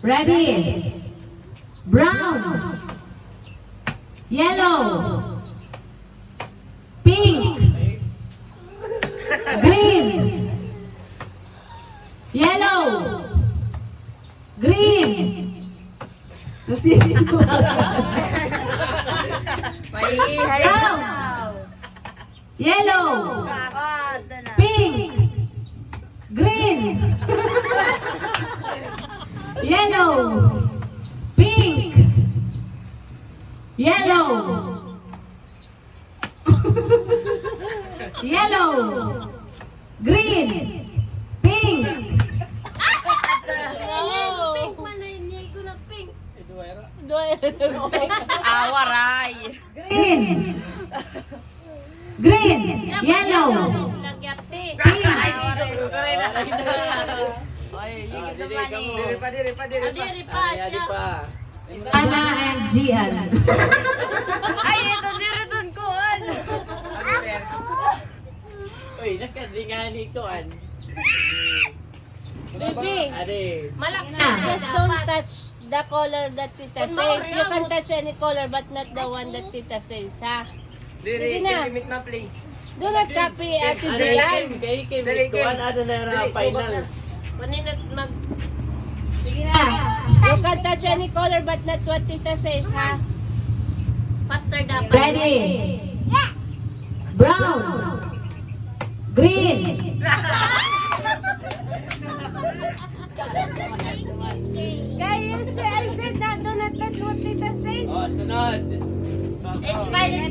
Ready? Brown. Yellow. Pink. Green. Yellow. Green. Nagsisisi ko. May ihay Brown. daw. Yellow. Ah, ito na. Pink. Green. Yellow. Pink. Yellow. Yellow. Green. Pink. Pink man na yun. Ko na pink. Awaray. Green. Green. Yellow. Lagyan pink. Pink. Ay, higit naman eh. Adiri pa siya. Ana and Gian. Ay, ito diretun ko. Uy, nakadingani ko an. Baby, Ade. malaki Na. Just don't touch the color that Tita says. You can touch any color but not the one that Tita says, ha? Sige na. Do not copy Ate Jayan. Kay Kuan ano na ra finals. Paninat mag... Sige na. You can touch any color but not what Tita says, ha? Faster dapat. Ready? Brown. Green. Guys, I said that do not touch what Tita says. Oh, sunod. It's fine, it's fine.